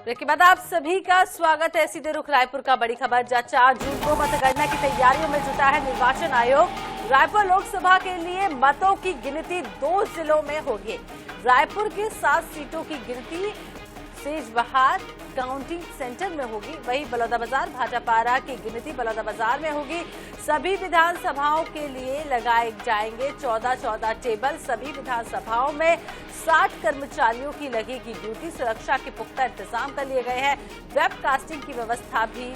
Break के बाद आप सभी का स्वागत है। सीधे रुख रायपुर का बड़ी खबर, जहां 4 जून को मतगणना की तैयारियों में जुटा है निर्वाचन आयोग। रायपुर लोकसभा के लिए मतों की गिनती 2 जिलों में होगी। रायपुर की 7 सीटों की गिनती सेजबहार काउंटिंग सेंटर में होगी, वहीं बलौदाबाजार भाटापारा की गिनती बलौदाबाजार में होगी। सभी विधानसभाओं के लिए लगाए जाएंगे 14 टेबल। सभी विधानसभाओं में 60 कर्मचारियों की लगेगी ड्यूटी। सुरक्षा के पुख्ता इंतजाम कर लिए गए हैं। वेबकास्टिंग की व्यवस्था भी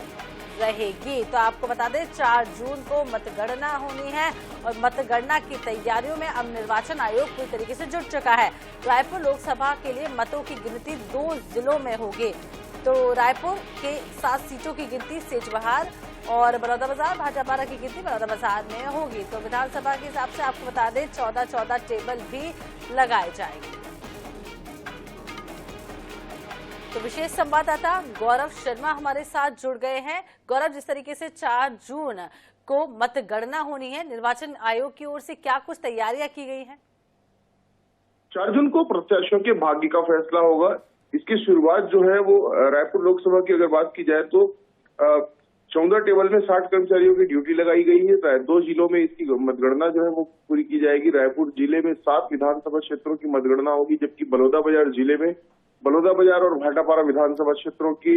रहेगी। तो आपको बता दें 4 जून को मतगणना होनी है और मतगणना की तैयारियों में अब निर्वाचन आयोग पूरी तरीके से जुट चुका है। रायपुर लोकसभा के लिए मतों की गिनती 2 जिलों में होगी। तो रायपुर के 7 सीटों की गिनती सेजबहार और बलौदाबाजार भाटापारा की गिनती बलौदाबाजार में होगी। तो विधानसभा के हिसाब से आपको बता दें 14 टेबल भी लगाए जाएंगे। तो विशेष संवाददाता गौरव शर्मा हमारे साथ जुड़ गए हैं। गौरव, जिस तरीके से 4 जून को मतगणना होनी है, निर्वाचन आयोग की ओर से क्या कुछ तैयारियां की गई हैं? 4 जून को प्रत्याशियों के भाग्य का फैसला होगा। इसकी शुरुआत जो है वो रायपुर लोकसभा की अगर बात की जाए तो 14 टेबल में 60 कर्मचारियों की ड्यूटी लगाई गई है। 2 जिलों में इसकी मतगणना जो है वो पूरी की जाएगी। रायपुर जिले में 7 विधानसभा क्षेत्रों की मतगणना होगी, जबकि बलौदाबाजार जिले में बलौदाबाजार और भाटापारा विधानसभा क्षेत्रों की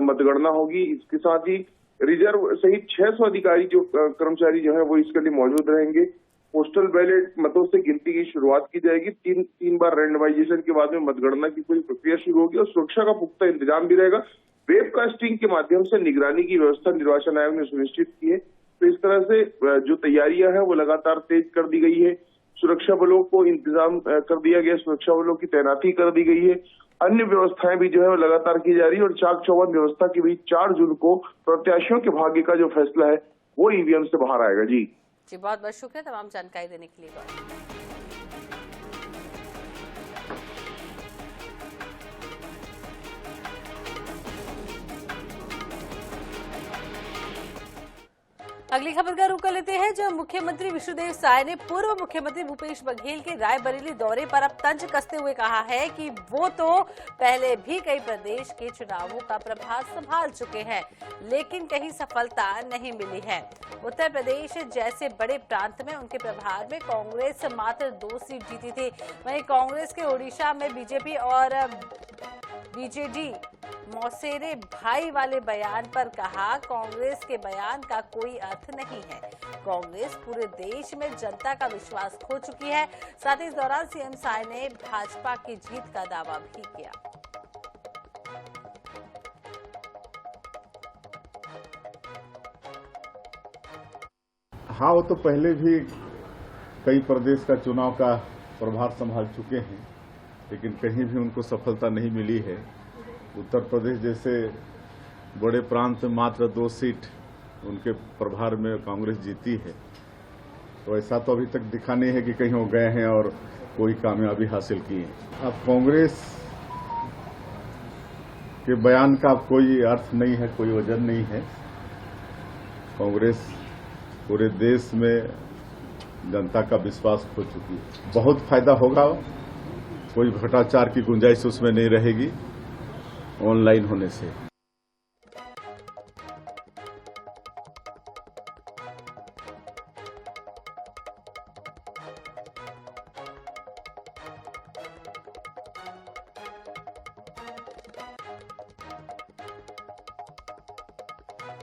मतगणना होगी। इसके साथ ही रिजर्व सहित 600 अधिकारी जो कर्मचारी जो है वो इसके लिए मौजूद रहेंगे। पोस्टल बैलेट मतों से गिनती की शुरुआत की जाएगी। तीन बार रैंडमाइजेशन के बाद में मतगणना की पूरी प्रक्रिया शुरू होगी और सुरक्षा का पुख्ता इंतजाम भी रहेगा। वेबकास्टिंग के माध्यम से निगरानी की व्यवस्था निर्वाचन आयोग ने सुनिश्चित की है। तो इस तरह से जो तैयारियां हैं वो लगातार तेज कर दी गई है। सुरक्षा बलों को इंतजाम कर दिया गया, सुरक्षा बलों की तैनाती कर दी गई है। अन्य व्यवस्थाएं भी जो है वो लगातार की जा रही है और चाक चौबंद व्यवस्था के बीच 4 जून को प्रत्याशियों के भाग्य का जो फैसला है वो ईवीएम से बाहर आएगा। जी बहुत बहुत शुक्रिया तमाम जानकारी देने के लिए। अगली खबर का रुख कर लेते हैं, जब मुख्यमंत्री विष्णुदेव साय ने पूर्व मुख्यमंत्री भूपेश बघेल के रायबरेली दौरे पर अब तंज कसते हुए कहा है कि वो तो पहले भी कई प्रदेश के चुनावों का प्रभार संभाल चुके हैं, लेकिन कहीं सफलता नहीं मिली है। उत्तर प्रदेश जैसे बड़े प्रांत में उनके प्रभार में कांग्रेस मात्र 2 सीट जीती थी। वहीं कांग्रेस के ओडिशा में बीजेपी और बीजेडी मौसेरे भाई वाले बयान पर कहा, कांग्रेस के बयान का कोई अर्थ नहीं है। कांग्रेस पूरे देश में जनता का विश्वास खो चुकी है। साथ ही इस दौरान सीएम साय ने भाजपा की जीत का दावा भी किया। हाँ, वो तो पहले भी कई प्रदेश का चुनाव का प्रभार संभाल चुके हैं, लेकिन कहीं भी उनको सफलता नहीं मिली है। उत्तर प्रदेश जैसे बड़े प्रांत में मात्र 2 सीट उनके प्रभार में कांग्रेस जीती है। तो ऐसा तो अभी तक दिखा नहीं है कि कहीं वो गए हैं और कोई कामयाबी हासिल की है। अब कांग्रेस के बयान का कोई अर्थ नहीं है, कोई वजन नहीं है। कांग्रेस पूरे देश में जनता का विश्वास खो चुकी है। बहुत फायदा होगा, कोई भ्रष्टाचार की गुंजाइश उसमें नहीं रहेगी ऑनलाइन होने से।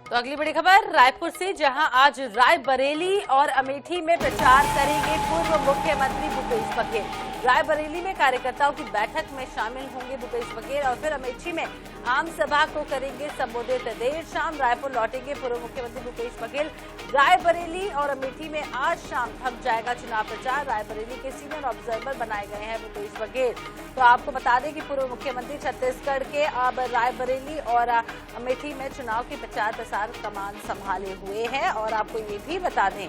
तो अगली बड़ी खबर रायपुर से, जहां आज रायबरेली और अमेठी में प्रचार करेंगे पूर्व मुख्यमंत्री भूपेश बघेल। रायबरेली में कार्यकर्ताओं की बैठक में शामिल होंगे भूपेश बघेल और फिर अमेठी में आम सभा को करेंगे संबोधित। देर शाम रायपुर लौटेंगे पूर्व मुख्यमंत्री भूपेश बघेल। रायबरेली और अमेठी में आज शाम थम जाएगा चुनाव प्रचार। रायबरेली के सीनियर ऑब्जर्वर बनाए गए हैं भूपेश बघेल। तो आपको बता दें कि पूर्व मुख्यमंत्री छत्तीसगढ़ के अब रायबरेली और अमेठी में चुनाव के प्रचार प्रसार कमान संभाले हुए हैं। और आपको ये भी बता दें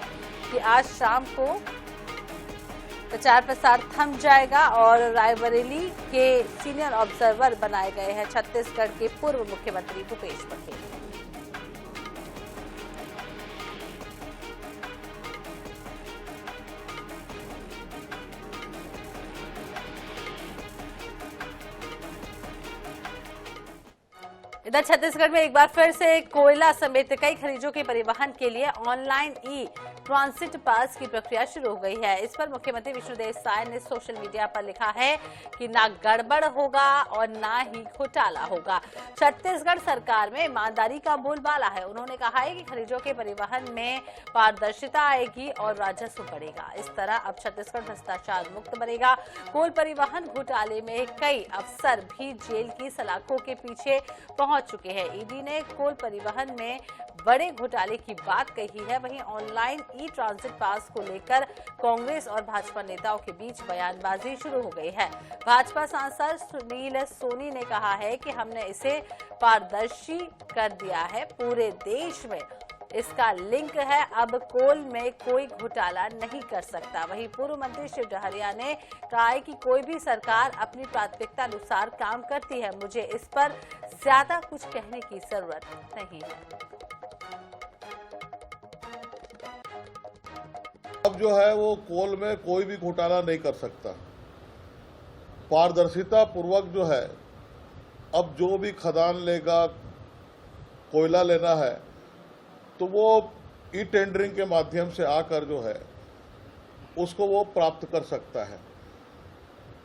कि आज शाम को प्रचार प्रसार थम जाएगा और रायबरेली के सीनियर ऑब्जर्वर बनाए गए हैं छत्तीसगढ़ के पूर्व मुख्यमंत्री भूपेश बघेल। इधर छत्तीसगढ़ में एक बार फिर से कोयला समेत कई खनिजों के परिवहन के लिए ऑनलाइन ई ट्रांसिट पास की प्रक्रिया शुरू हो गई है। इस पर मुख्यमंत्री विष्णुदेव साय ने सोशल मीडिया पर लिखा है कि ना गड़बड़ होगा और ना ही घोटाला होगा। छत्तीसगढ़ सरकार में ईमानदारी का बोलबाला है। उन्होंने कहा है कि खनिजों के परिवहन में पारदर्शिता आएगी और राजस्व बढ़ेगा। इस तरह अब छत्तीसगढ़ भ्रष्टाचार मुक्त बनेगा। कोल परिवहन घोटाले में कई अफसर भी जेल की सलाखों के पीछे पहुंच चुके हैं। ईडी ने कोल परिवहन में बड़े घोटाले की बात कही है। वहीं ऑनलाइन ई ट्रांजिट पास को लेकर कांग्रेस और भाजपा नेताओं के बीच बयानबाजी शुरू हो गई है। भाजपा सांसद सुनील सोनी ने कहा है कि हमने इसे पारदर्शी कर दिया है, पूरे देश में इसका लिंक है, अब कोल में कोई घोटाला नहीं कर सकता। वहीं पूर्व मंत्री शिव डहरिया ने कहा है कि कोई भी सरकार अपनी प्राथमिकता अनुसार काम करती है, मुझे इस पर ज्यादा कुछ कहने की जरूरत नहीं है। अब जो है वो कोल में कोई भी घोटाला नहीं कर सकता। पारदर्शिता पूर्वक जो है अब जो भी खदान लेगा, कोयला लेना है तो वो ई टेंडरिंग के माध्यम से आकर जो है उसको वो प्राप्त कर सकता है।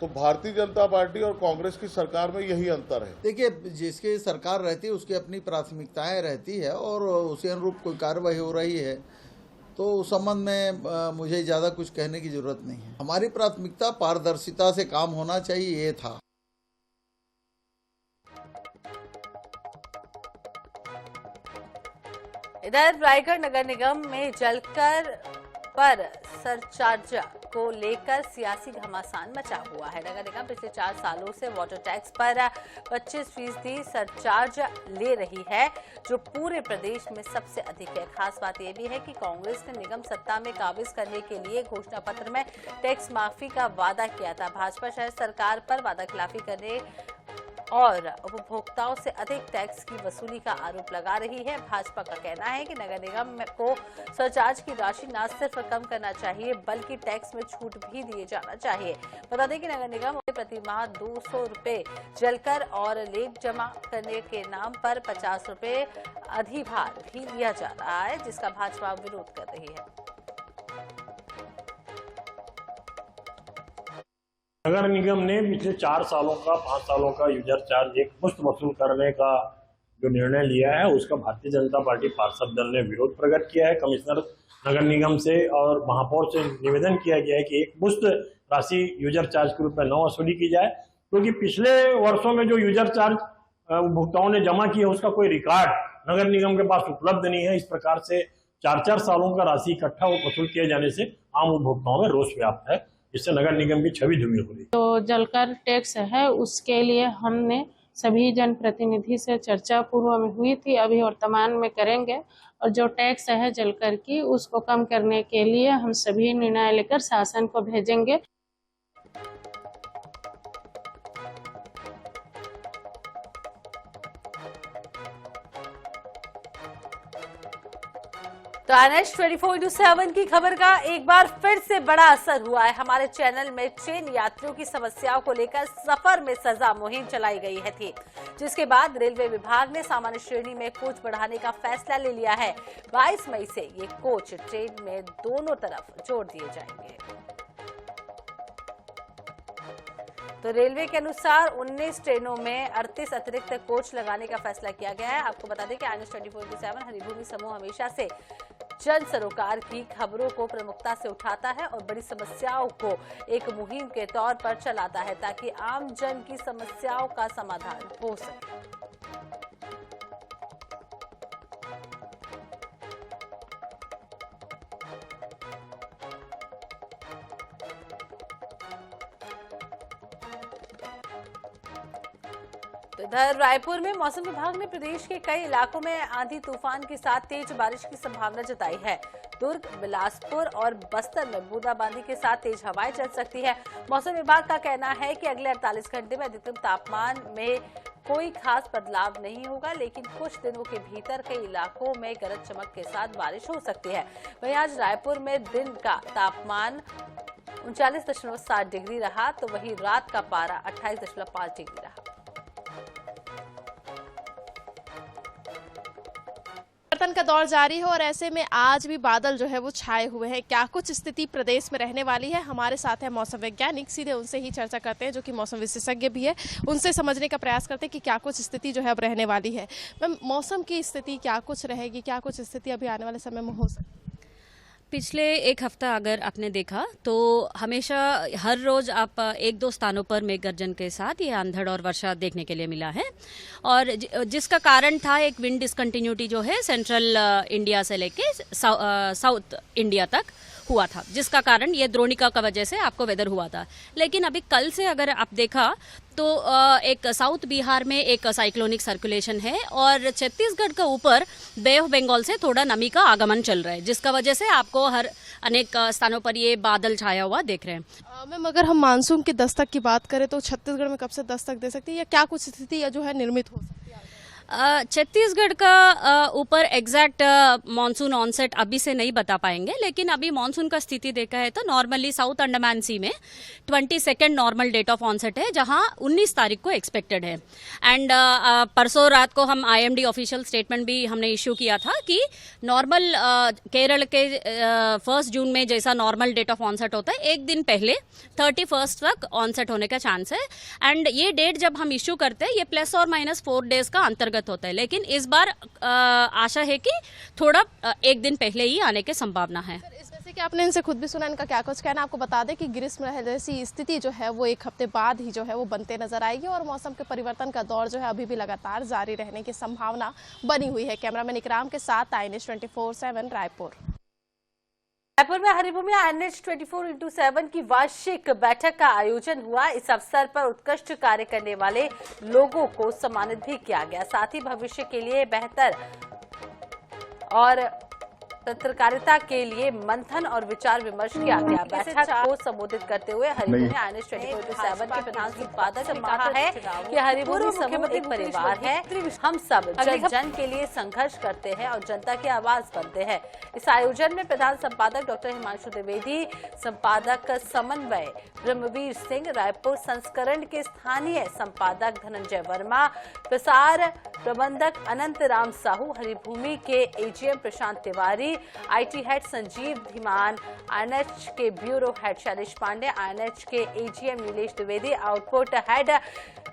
तो भारतीय जनता पार्टी और कांग्रेस की सरकार में यही अंतर है। देखिए, जिसकी सरकार रहती है उसकी अपनी प्राथमिकताएं रहती है और उसी अनुरूप कोई कार्रवाई हो रही है तो उस संबंध में मुझे ज़्यादा कुछ कहने की जरूरत नहीं है। हमारी प्राथमिकता पारदर्शिता से काम होना चाहिए, ये था। इधर रायगढ़ नगर निगम में जलकर पर सरचार्ज को लेकर सियासी घमासान मचा हुआ है। नगर निगम पिछले 4 सालों से वाटर टैक्स पर 25% सरचार्ज ले रही है, जो पूरे प्रदेश में सबसे अधिक है। खास बात यह भी है कि कांग्रेस ने निगम सत्ता में काबिज करने के लिए घोषणा पत्र में टैक्स माफी का वादा किया था। भाजपा शहर सरकार पर वादा खिलाफी करने और उपभोक्ताओं से अधिक टैक्स की वसूली का आरोप लगा रही है। भाजपा का कहना है कि नगर निगम को सरचार्ज की राशि न सिर्फ कम करना चाहिए बल्कि टैक्स में छूट भी दिए जाना चाहिए। बता दें कि नगर निगम प्रति माह 200 रुपए जलकर और लेट जमा करने के नाम पर 50 रुपए अधिभार भी लिया जा रहा है, जिसका भाजपा विरोध कर रही है। नगर निगम ने पिछले 4 सालों का 5 सालों का यूजर चार्ज एक मुश्त वसूल करने का जो निर्णय लिया है उसका भारतीय जनता पार्टी पार्षद दल ने विरोध प्रकट किया है। कमिश्नर नगर निगम से और महापौर से निवेदन किया गया है कि एक मुश्त राशि यूजर चार्ज के रूप में न वसूली की जाए, क्योंकि पिछले वर्षों में जो यूजर चार्ज उपभोक्ताओं ने जमा किया उसका कोई रिकॉर्ड नगर निगम के पास उपलब्ध नहीं है। इस प्रकार से 4-4 सालों का राशि इकट्ठा वसूल किए जाने से आम उपभोक्ताओं में रोष व्याप्त है, इससे नगर निगम की छवि धूमिल हो रही है। तो जलकर टैक्स है उसके लिए हमने सभी जनप्रतिनिधि से चर्चा पूर्व में हुई थी, अभी वर्तमान में करेंगे। और जो टैक्स है जलकर की उसको कम करने के लिए हम सभी निर्णय लेकर शासन को भेजेंगे। तो NH 24/7 की खबर का एक बार फिर से बड़ा असर हुआ है। हमारे चैनल में ट्रेन यात्रियों की समस्याओं को लेकर सफर में सजा मुहिम चलाई गई है थी, जिसके बाद रेलवे विभाग ने सामान्य श्रेणी में कोच बढ़ाने का फैसला ले लिया है। 22 मई से ये कोच ट्रेन में दोनों तरफ जोड़ दिए जाएंगे। तो रेलवे के अनुसार 19 ट्रेनों में 38 अतिरिक्त कोच लगाने का फैसला किया गया है। आपको बता दें कि NH 24/7 हरिभूमि समूह हमेशा से जन सरोकार की खबरों को प्रमुखता से उठाता है और बड़ी समस्याओं को एक मुहिम के तौर पर चलाता है ताकि आम जन की समस्याओं का समाधान हो सके। इधर रायपुर में मौसम विभाग ने प्रदेश के कई इलाकों में आंधी तूफान के साथ तेज बारिश की संभावना जताई है। दुर्ग, बिलासपुर और बस्तर में बूंदाबांदी के साथ तेज हवाएं चल सकती है। मौसम विभाग का कहना है कि अगले 48 घंटे में अधिकतम तापमान में कोई खास बदलाव नहीं होगा, लेकिन कुछ दिनों के भीतर कई इलाकों में गरज चमक के साथ बारिश हो सकती है। वहीं आज रायपुर में दिन का तापमान 39.7 डिग्री रहा, तो वहीं रात का पारा 28.5 डिग्री रहा। परिवर्तन का दौर जारी है और ऐसे में आज भी बादल जो है वो छाए हुए हैं। क्या कुछ स्थिति प्रदेश में रहने वाली है, हमारे साथ है मौसम वैज्ञानिक, सीधे उनसे ही चर्चा करते हैं जो कि मौसम विशेषज्ञ भी है। उनसे समझने का प्रयास करते हैं कि क्या कुछ स्थिति जो है अब रहने वाली है। मैम, मौसम की स्थिति क्या कुछ रहेगी, क्या कुछ स्थिति अभी आने वाले समय में हो सकती है? पिछले एक हफ्ता अगर आपने देखा तो हमेशा हर रोज आप एक दो स्थानों पर मेघ गर्जन के साथ ये अंधड़ और वर्षा देखने के लिए मिला है, और जिसका कारण था एक विंड डिसकंटिन्यूटी जो है सेंट्रल इंडिया से लेके साउथ इंडिया तक हुआ था, जिसका कारण ये द्रोणिका का वजह से आपको वेदर हुआ था। लेकिन अभी कल से अगर आप देखा तो एक साउथ बिहार में एक साइक्लोनिक सर्कुलेशन है और छत्तीसगढ़ के ऊपर बे ऑफ बंगाल से थोड़ा नमी का आगमन चल रहा है, जिसका वजह से आपको हर अनेक स्थानों पर ये बादल छाया हुआ देख रहे हैं। मैम, अगर हम मानसून की दस्तक की बात करें तो छत्तीसगढ़ में कब से दस्तक दे सकती है या क्या कुछ स्थिति जो है निर्मित हो सकती है? छत्तीसगढ़ का ऊपर एग्जैक्ट मानसून ऑनसेट अभी से नहीं बता पाएंगे, लेकिन अभी मानसून का स्थिति देखा है तो नॉर्मली साउथ अंडमान सी में 22 नॉर्मल डेट ऑफ ऑनसेट है, जहां 19 तारीख को एक्सपेक्टेड है। एंड परसों रात को हम IMD ऑफिशियल स्टेटमेंट भी हमने इश्यू किया था कि नॉर्मल केरल के 1 जून में जैसा नॉर्मल डेट ऑफ ऑनसेट होता है, एक दिन पहले 31 तक ऑनसेट होने का चांस है। एंड ये डेट जब हम इश्यू करते हैं ये +or- 4 डेज का अंतर्गत होता है, लेकिन इस बार आशा है कि थोड़ा एक दिन पहले ही आने की संभावना है। जैसे कि आपने इनसे खुद भी सुना, इनका क्या कुछ कहना। आपको बता दें कि ग्रीष्म जैसी स्थिति जो है वो एक हफ्ते बाद ही जो है वो बनते नजर आएगी और मौसम के परिवर्तन का दौर जो है अभी भी लगातार जारी रहने की संभावना बनी हुई है। कैमरामैन इकराम के साथ INH 24/7 रायपुर। रायपुर में हरिभूमि INH 24x7 की वार्षिक बैठक का आयोजन हुआ। इस अवसर पर उत्कृष्ट कार्य करने वाले लोगों को सम्मानित भी किया गया। साथ ही भविष्य के लिए बेहतर और पत्रकारिता के लिए मंथन और विचार विमर्श किया गया। बैठक को संबोधित करते हुए हरिभूमि INH 24x7 के प्रधान संपादक ने कहा है कि हरिभूमि समूह एक परिवार है। हम सब जन जन के लिए संघर्ष करते हैं और जनता की आवाज बनते हैं। इस आयोजन में प्रधान संपादक डॉक्टर हिमांशु द्विवेदी, संपादक समन्वय ब्रह्मवीर सिंह, रायपुर संस्करण के स्थानीय संपादक धनंजय वर्मा, प्रसार प्रबंधक अनंत राम साहू, हरिभूमि के AGM Prashant Tiwari, IT head Sanjeev Dhiman, INH के bureau head Shailesh Pandey, INH के AGM Nilesh Dwivedi, output head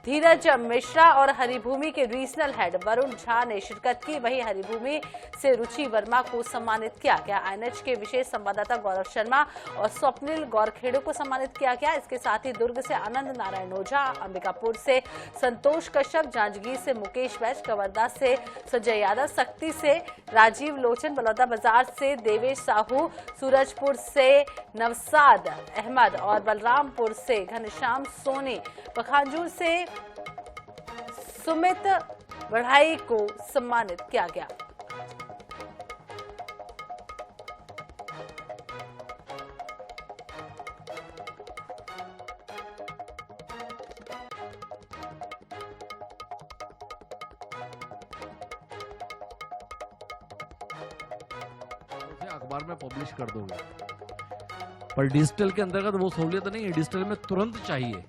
Dheeraj Mishra और हरिभूमि के रीजनल हेड वरुण झा ने शिरकत की। वहीं हरिभूमि से रुचि वर्मा को सम्मानित किया गया। INH के विशेष संवाददाता गौरव शर्मा और स्वप्निल गौरखेड़े को सम्मानित किया गया। इसके साथ ही दुर्ग से आनंद नारायण ओझा, अंबिकापुर से संतोष कश्यप, जांजगीर से मुकेश बैच, कवर्धा से संजय यादव, सक्ती से राजीव लोचन, बलौदा बाजार से देवेश साहू, सूरजपुर से नवसाद अहमद और बलरामपुर से घनश्याम सोनी, पखांजूर से सुमित बढ़ाई को सम्मानित किया गया। अखबार में पब्लिश कर दोगे, पर डिजिटल के अंतर्गत वो सहूलियत नहीं है। डिजिटल में तुरंत चाहिए,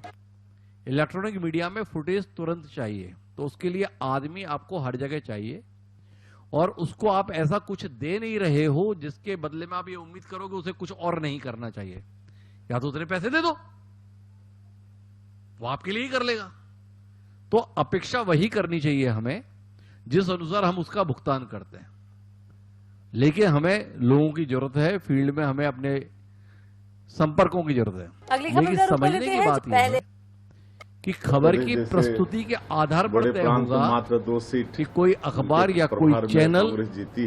इलेक्ट्रॉनिक मीडिया में फुटेज तुरंत चाहिए, तो उसके लिए आदमी आपको हर जगह चाहिए और उसको आप ऐसा कुछ दे नहीं रहे हो जिसके बदले में आप ये उम्मीद करोगे उसे कुछ और नहीं करना चाहिए। या तो उतने पैसे दे दो, वो आपके लिए ही कर लेगा। तो अपेक्षा वही करनी चाहिए हमें जिस अनुसार हम उसका भुगतान करते हैं, लेकिन हमें लोगों की जरूरत है, फील्ड में हमें अपने संपर्कों की जरूरत है। लेकिन समझने की बात यह है कि खबर की प्रस्तुति के आधार पर तय होगा मात्र 2 सीट कि कोई अखबार या कोई चैनल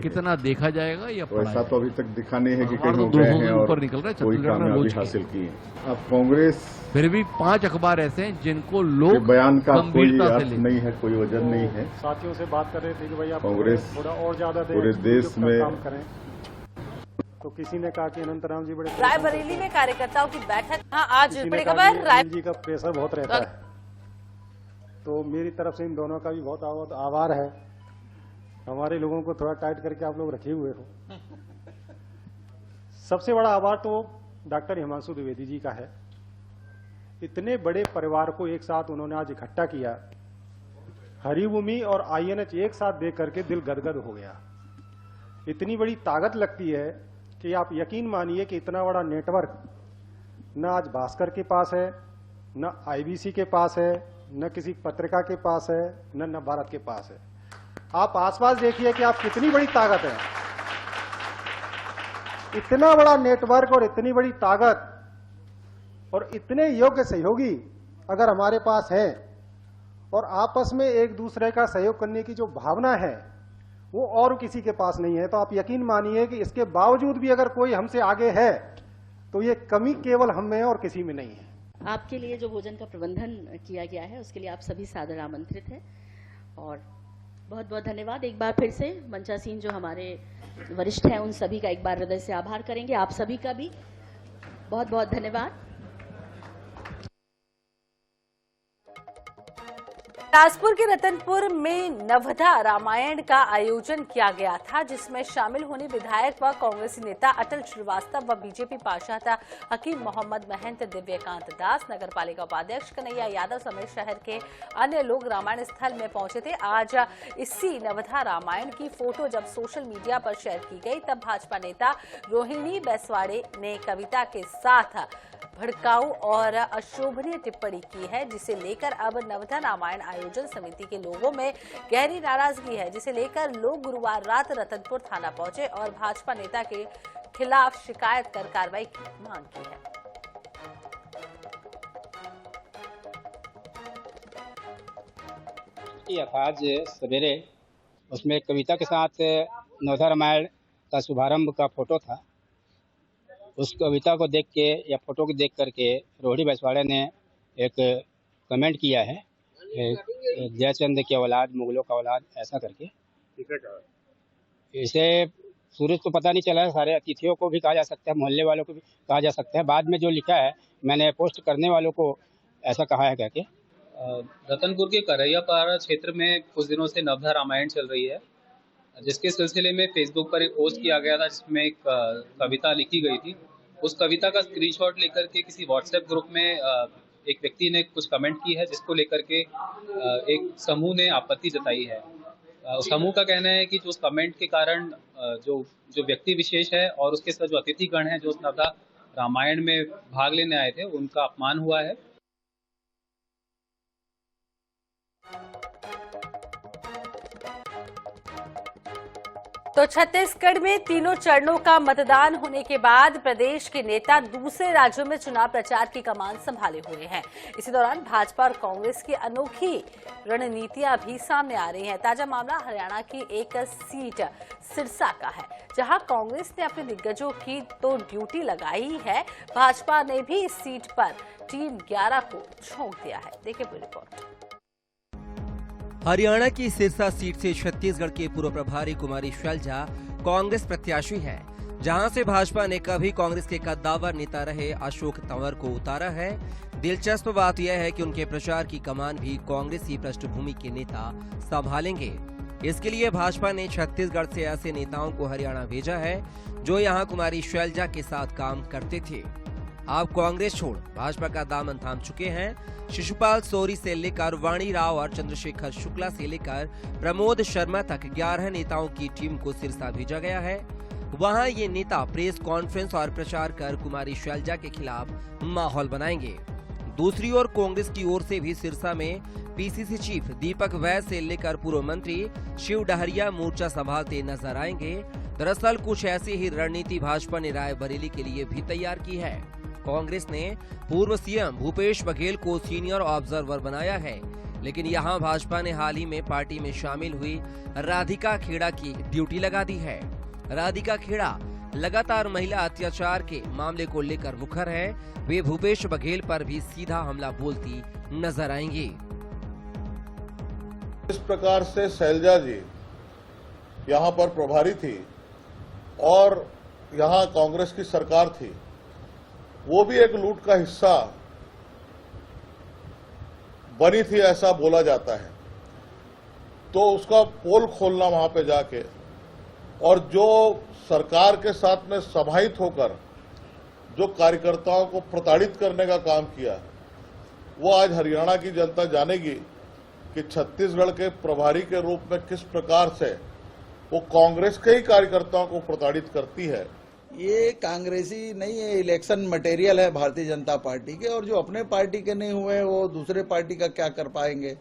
कितना देखा जाएगा या ऐसा तो अभी तक दिखा नहीं है कि कहीं हो गए हैं और ऊपर निकल रहा है। कोई कामयाबी हासिल की। अब कांग्रेस फिर भी 5 अखबार ऐसे हैं जिनको लोग बयान का कोई गंभीरता से अर्थ लेते नहीं है, कोई वजन नहीं है। साथियों से बात कर रहे थे कि भाई आप कांग्रेस थोड़ा और ज्यादा पूरे देश में काम करें, तो किसी ने कहा कि अनंतराम जी बड़े रायबरेली में कार्यकर्ताओं की बैठक। हाँ, आज किसी ने बड़ी कहा खबर कि राय अनिल जी का प्रेशर बहुत रहता है, तो मेरी तरफ से इन दोनों का भी बहुत आभार है। हमारे लोगों को थोड़ा टाइट करके आप लोग रखे हुए हो। सबसे बड़ा आभार तो डॉक्टर हिमांशु द्विवेदी जी का है। इतने बड़े परिवार को एक साथ उन्होंने आज इकट्ठा किया। हरिभूमि और INH एक साथ देख करके दिल गदगद हो गया। इतनी बड़ी ताकत लगती है कि आप यकीन मानिए कि इतना बड़ा नेटवर्क न आज भास्कर के पास है, न आईबीसी के पास है, न किसी पत्रिका के पास है, न भारत के पास है। आप आसपास देखिए कि आप कितनी बड़ी ताकत है। इतना बड़ा नेटवर्क और इतनी बड़ी ताकत और इतने योग्य सहयोगी अगर हमारे पास है और आपस में एक दूसरे का सहयोग करने की जो भावना है वो और किसी के पास नहीं है, तो आप यकीन मानिए कि इसके बावजूद भी अगर कोई हमसे आगे है तो ये कमी केवल हम में है और किसी में नहीं है। आपके लिए जो भोजन का प्रबंधन किया गया है उसके लिए आप सभी सादर आमंत्रित हैं और बहुत बहुत धन्यवाद। एक बार फिर से मंचासीन जो हमारे वरिष्ठ हैं उन सभी का एक बार हृदय से आभार करेंगे। आप सभी का भी बहुत बहुत धन्यवाद। बिलासपुर के रतनपुर में नवधा रामायण का आयोजन किया गया था, जिसमें शामिल होने विधायक व कांग्रेसी नेता अटल श्रीवास्तव व बीजेपी पार्षद हकीम मोहम्मद महंत, दिव्यकांत दास, नगरपालिका उपाध्यक्ष कन्हैया यादव समेत शहर के अन्य लोग रामायण स्थल में पहुंचे थे। आज इसी नवधा रामायण की फोटो जब सोशल मीडिया पर शेयर की गई तब भाजपा नेता रोहिणी बैसवाड़े ने कविता के साथ भड़काऊ और अशोभनीय टिप्पणी की है, जिसे लेकर अब नवधा रामायण आयोजन समिति के लोगों में गहरी नाराजगी है, जिसे लेकर लोग गुरुवार रात रतनपुर थाना पहुंचे और भाजपा नेता के खिलाफ शिकायत कर कार्रवाई की मांग की है। आज सवेरे उसमें कविता के साथ नवधा रामायण का शुभारंभ का फोटो था। उस कविता को देख के या फोटो को देख करके रोहिणी बैसवाड़े ने एक कमेंट किया है, जयचंद की औलाद मुगलों का औलाद, ऐसा करके। इसे सूरज को पता नहीं चला, सारे अतिथियों को भी कहा जा सकता है, मोहल्ले वालों को भी कहा जा सकता है। बाद में जो लिखा है मैंने पोस्ट करने वालों को ऐसा कहा है कहके। रतनपुर के करैयापाड़ा क्षेत्र में कुछ दिनों से नवधा रामायण चल रही है, जिसके सिलसिले में फेसबुक पर एक पोस्ट किया गया था जिसमें एक कविता लिखी गई थी। उस कविता का स्क्रीनशॉट लेकर के किसी व्हाट्सएप ग्रुप में एक व्यक्ति ने कुछ कमेंट की है, जिसको लेकर के एक समूह ने आपत्ति जताई है। उस समूह का कहना है कि जो उस कमेंट के कारण जो व्यक्ति विशेष है और उसके साथ जो अतिथिगण है जो उस नवधा रामायण में भाग लेने आए थे उनका अपमान हुआ है। तो छत्तीसगढ़ में तीनों चरणों का मतदान होने के बाद प्रदेश के नेता दूसरे राज्यों में चुनाव प्रचार की कमान संभाले हुए हैं। इसी दौरान भाजपा और कांग्रेस की अनोखी रणनीतियां भी सामने आ रही हैं। ताजा मामला हरियाणा की एक सीट सिरसा का है, जहां कांग्रेस ने अपने दिग्गजों की तो ड्यूटी लगाई है, भाजपा ने भी इस सीट पर टीम 11 को झोंक दिया है। देखिए पूरी रिपोर्ट। हरियाणा की सिरसा सीट से छत्तीसगढ़ के पूर्व प्रभारी कुमारी शैलजा कांग्रेस प्रत्याशी है, जहां से भाजपा ने कभी कांग्रेस के कद्दावर नेता रहे अशोक तंवर को उतारा है। दिलचस्प बात यह है कि उनके प्रचार की कमान भी कांग्रेसी पृष्ठभूमि के नेता संभालेंगे। इसके लिए भाजपा ने छत्तीसगढ़ से ऐसे नेताओं को हरियाणा भेजा है जो यहां कुमारी शैलजा के साथ काम करते थे। अब कांग्रेस छोड़ भाजपा का दामन थाम चुके हैं। शिशुपाल सोरी से लेकर वाणी राव और चंद्रशेखर शुक्ला से लेकर प्रमोद शर्मा तक 11 नेताओं की टीम को सिरसा भेजा गया है। वहां ये नेता प्रेस कॉन्फ्रेंस और प्रचार कर कुमारी शैलजा के खिलाफ माहौल बनाएंगे। दूसरी ओर कांग्रेस की ओर से भी सिरसा में पीसीसी चीफ दीपक वैद से लेकर पूर्व मंत्री शिव डहरिया मोर्चा संभालते नजर आएंगे। दरअसल कुछ ऐसी ही रणनीति भाजपा ने रायबरेली के लिए भी तैयार की है। कांग्रेस ने पूर्व सीएम भूपेश बघेल को सीनियर ऑब्जर्वर बनाया है, लेकिन यहां भाजपा ने हाल ही में पार्टी में शामिल हुई राधिका खेड़ा की ड्यूटी लगा दी है। राधिका खेड़ा लगातार महिला अत्याचार के मामले को लेकर मुखर है। वे भूपेश बघेल पर भी सीधा हमला बोलती नजर आएंगी। इस प्रकार से शैलजा जी यहां पर प्रभारी थी और यहां कांग्रेस की सरकार थी, वो भी एक लूट का हिस्सा बनी थी ऐसा बोला जाता है। तो उसका पोल खोलना वहां पे जाके और जो सरकार के साथ में समाहित होकर जो कार्यकर्ताओं को प्रताड़ित करने का काम किया, वो आज हरियाणा की जनता जानेगी कि छत्तीसगढ़ के प्रभारी के रूप में किस प्रकार से वो कांग्रेस के ही कार्यकर्ताओं को प्रताड़ित करती है। ये कांग्रेसी नहीं है, इलेक्शन मटेरियल है भारतीय जनता पार्टी के, और जो अपने पार्टी के नहीं हुए वो दूसरे पार्टी का क्या कर पाएंगे।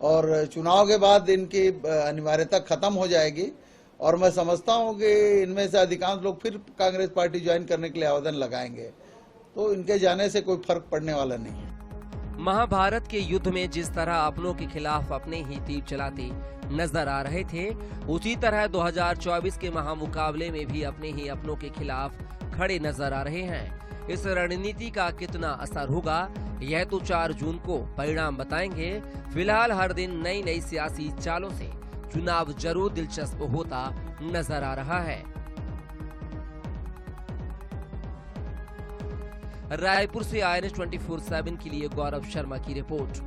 और चुनाव के बाद इनकी अनिवार्यता खत्म हो जाएगी और मैं समझता हूं कि इनमें से अधिकांश लोग फिर कांग्रेस पार्टी ज्वाइन करने के लिए आवेदन लगाएंगे, तो इनके जाने से कोई फर्क पड़ने वाला नहीं है। महाभारत के युद्ध में जिस तरह अपनों के खिलाफ अपने ही तीर चलाते नजर आ रहे थे, उसी तरह 2024 के महामुकाबले में भी अपने ही अपनों के खिलाफ खड़े नजर आ रहे हैं। इस रणनीति का कितना असर होगा यह तो 4 जून को परिणाम बताएंगे। फिलहाल हर दिन नई नई सियासी चालों से चुनाव जरूर दिलचस्प होता नजर आ रहा है। रायपुर से INS 24/7 के लिए गौरव शर्मा की रिपोर्ट।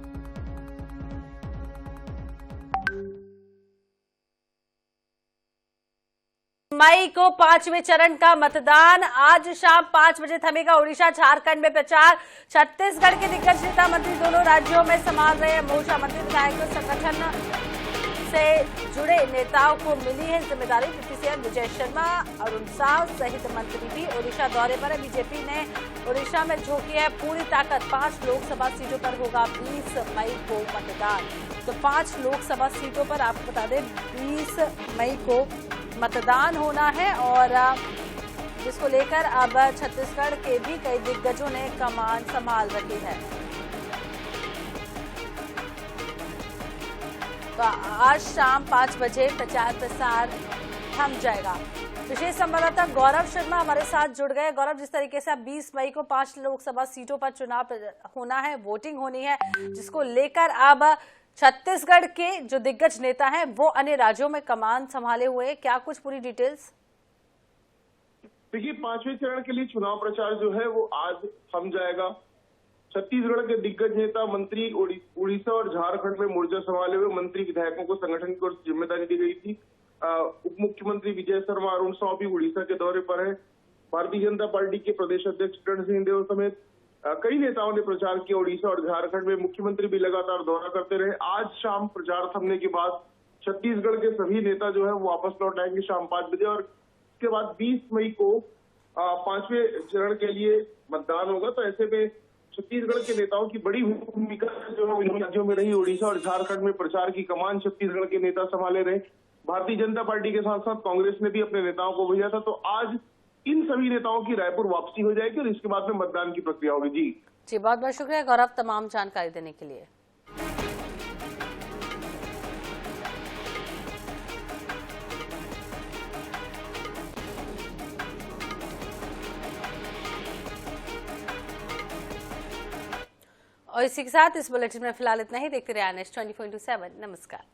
मई को 5वें चरण का मतदान आज शाम 5 बजे थमेगा। ओडिशा झारखंड में प्रचार। छत्तीसगढ़ के दिग्गज नेता मंत्री दोनों राज्यों में संभाल रहे हैं मोर्चा। मंत्री विधायकों संगठन से जुड़े नेताओं को मिली है जिम्मेदारी। डिप्टी सीएम विजय शर्मा, अरुण साव सहित मंत्री भी ओडिशा दौरे पर है। बीजेपी ने ओडिशा में झोंकी है पूरी ताकत। 5 लोकसभा सीटों पर होगा 20 मई को मतदान। तो 5 लोकसभा सीटों पर आपको बता दें 20 मई को मतदान होना है, और जिसको लेकर अब छत्तीसगढ़ के भी कई दिग्गजों ने कमान संभाल रखी है। तो आज शाम 5 बजे प्रचार प्रसार थम जाएगा। विशेष संवाददाता गौरव शर्मा हमारे साथ जुड़ गए। गौरव, जिस तरीके से अब 20 मई को 5 लोकसभा सीटों पर चुनाव होना है, वोटिंग होनी है, जिसको लेकर अब छत्तीसगढ़ के जो दिग्गज नेता हैं वो अन्य राज्यों में कमान संभाले हुए, क्या कुछ पूरी डिटेल्स? देखिए, 5वें चरण के लिए चुनाव प्रचार जो है वो आज थम जाएगा। छत्तीसगढ़ के दिग्गज नेता मंत्री उड़ीसा और झारखंड में मोर्चा संभाले हुए मंत्री विधायकों को संगठन की ओर से जिम्मेदारी दी गई थी। उप मुख्यमंत्री विजय शर्मा, अरुण साव भी उड़ीसा के दौरे पर है। भारतीय जनता पार्टी के प्रदेश अध्यक्ष किरण सिंहदेव समेत कई नेताओं ने प्रचार किया। ओडिशा और झारखंड में मुख्यमंत्री भी लगातार दौरा करते रहे। आज शाम प्रचार थमने के बाद छत्तीसगढ़ के सभी नेता जो है वो वापस लौट आएंगे शाम 5 बजे, और इसके बाद 20 मई को 5वें चरण के लिए मतदान होगा। तो ऐसे में छत्तीसगढ़ के नेताओं की बड़ी भूमिका जो है इन राज्यों में रही। ओडिशा और झारखंड में प्रचार की कमान छत्तीसगढ़ के नेता संभाले रहे। भारतीय जनता पार्टी के साथ साथ कांग्रेस ने भी अपने नेताओं को भेजा था। तो आज इन सभी नेताओं की रायपुर वापसी हो जाएगी और इसके बाद में मतदान की प्रक्रिया होगी। जी बहुत बहुत शुक्रिया गौरव तमाम जानकारी देने के लिए। और इसी के साथ इस बुलेटिन में फिलहाल इतना ही। देखते रहिए INS 24/7। नमस्कार।